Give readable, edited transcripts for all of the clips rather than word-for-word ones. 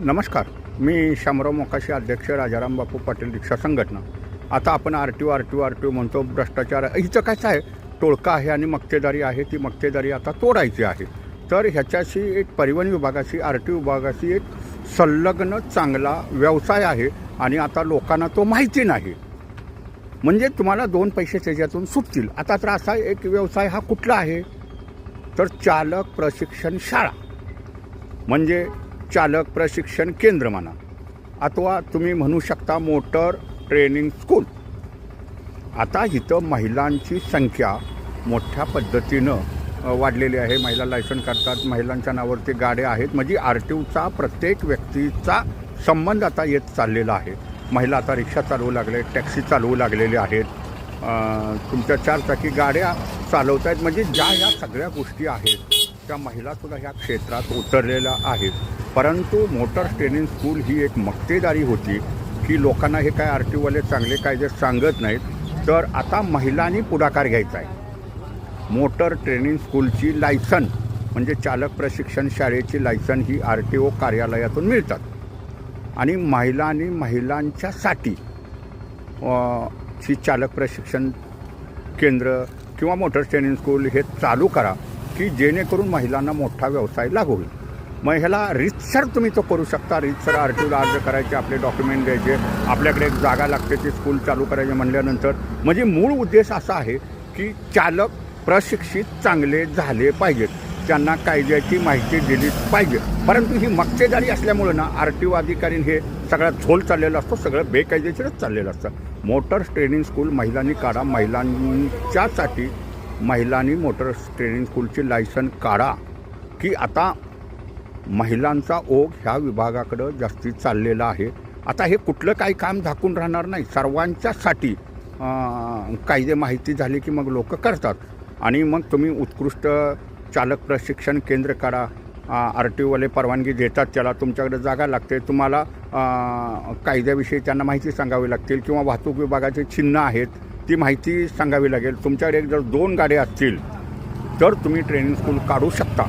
नमस्कार. मी शामराव मोकाशी, अध्यक्ष राजाराम बापू पाटील रिक्षा संघटना. आता आपण आर टी ओ म्हणतो. भ्रष्टाचार हिचं कसं आहे, टोळका आहे आणि मक्तेदारी आहे. ती मक्तेदारी आता तोडायची आहे. तर ह्याच्याशी एक परिवहन विभागाशी, आर टी ओ विभागाशी एक संलग्न चांगला व्यवसाय आहे आणि आता लोकांना तो माहिती नाही. म्हणजे तुम्हाला 2 पैसे त्याच्यातून सुटतील. आता तर असा एक व्यवसाय हा कुठला आहे, तर चालक प्रशिक्षण शाळा, म्हणजे चालक प्रशिक्षण केंद्र म्हणा, अथवा तुम्ही म्हणू शकता मोटर ट्रेनिंग स्कूल. आता इथं महिलांची संख्या मोठ्या पद्धतीनं वाढलेली आहे. महिला लायसन करतात, महिलांच्या नावावरती गाड्या आहेत. म्हणजे आर टी ओचा प्रत्येक व्यक्तीचा संबंध आता येत चाललेला आहे. महिला आता रिक्षा चालवू लागले, टॅक्सी चालवू लागलेले आहेत, तुमच्या 4 चाकी गाड्या चालवत आहेत. म्हणजे ज्या ह्या सगळ्या गोष्टी आहेत त्या महिलासुद्धा ह्या क्षेत्रात उतरलेल्या आहेत. परंतु मोटर ट्रेनिंग स्कूल ही एक मक्तेदारी होती की लोकांना हे काय आर टी ओवाले चांगले कायदे सांगत नाहीत. तर आता महिलांनी पुढाकार घ्यायचा आहे. मोटर ट्रेनिंग स्कूलची लायसन, म्हणजे चालक प्रशिक्षण शाळेची लायसन ही आर टी ओ कार्यालयातून मिळतात. आणि महिलांच्यासाठी ही चालक प्रशिक्षण केंद्र किंवा मोटर ट्रेनिंग स्कूल हे चालू करा की जेणेकरून महिलांना मोठा व्यवसाय लागू होईल. मग ह्याला रीतसर तुम्ही तो करू शकता. रीतसर आर टी ओला अर्ज करायचे, आपले डॉक्युमेंट द्यायचे, आपल्याकडे एक जागा लागते ती स्कूल चालू करायची म्हणल्यानंतर. म्हणजे मूळ उद्देश असा आहे की चालक प्रशिक्षित चांगले झाले पाहिजेत, त्यांना कायद्याची माहिती दिलीच पाहिजे. परंतु ही मक्तेदारी असल्यामुळं ना आर टी ओ अधिकारीने हे सगळा झोल चाललेला असतो, सगळं बेकायदेशीरच चाललेलं असतं. मोटर ट्रेनिंग स्कूल महिलांनी काढा. महिलांच्यासाठी महिलांनी मोटर ट्रेनिंग स्कूलची लायसन काढा की आता महिलांचा ओघ ह्या विभागाकडं जास्ती चाललेला आहे. आता हे कुठलं काही काम झाकून राहणार नाही. सर्वांच्यासाठी कायदे माहिती झाली की मग लोक करतात. आणि मग तुम्ही उत्कृष्ट चालक प्रशिक्षण केंद्र काढा. आर टी ओवाले परवानगी देतात त्याला, तुमच्याकडे जागा लागते, तुम्हाला कायद्याविषयी त्यांना माहिती सांगावी लागतील किंवा वाहतूक विभागाचे चिन्ह आहेत ती माहिती सांगावी लागेल. तुमच्याकडे जर 2 गाड्या असतील तर तुम्ही ट्रेनिंग स्कूल काढू शकता.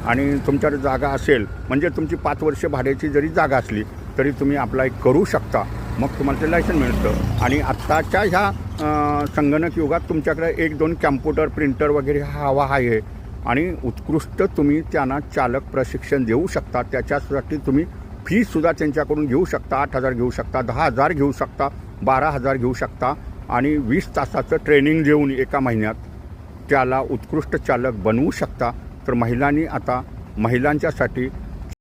आणि तुमच्याकडे जागा असेल म्हणजे तुमची 5 वर्ष भाड्याची जरी जागा असली तरी तुम्ही अप्लाय करू शकता. मग तुम्हाला ते लायसन मिळतं. आणि आत्ताच्या ह्या संगणक युगात तुमच्याकडे 1-2 कॅम्प्युटर, प्रिंटर वगैरे हवा आहे आणि उत्कृष्ट तुम्ही त्यांना चालक प्रशिक्षण देऊ शकता. त्याच्यासाठी तुम्ही फीसुद्धा त्यांच्याकडून घेऊ शकता. 8,000 घेऊ शकता, 10,000 घेऊ शकता, 12,000 घेऊ शकता. आणि 20 तासाचं ट्रेनिंग देऊन एका महिन्यात त्याला उत्कृष्ट चालक बनवू शकता. तर महिलांनी आता महिलांच्यासाठी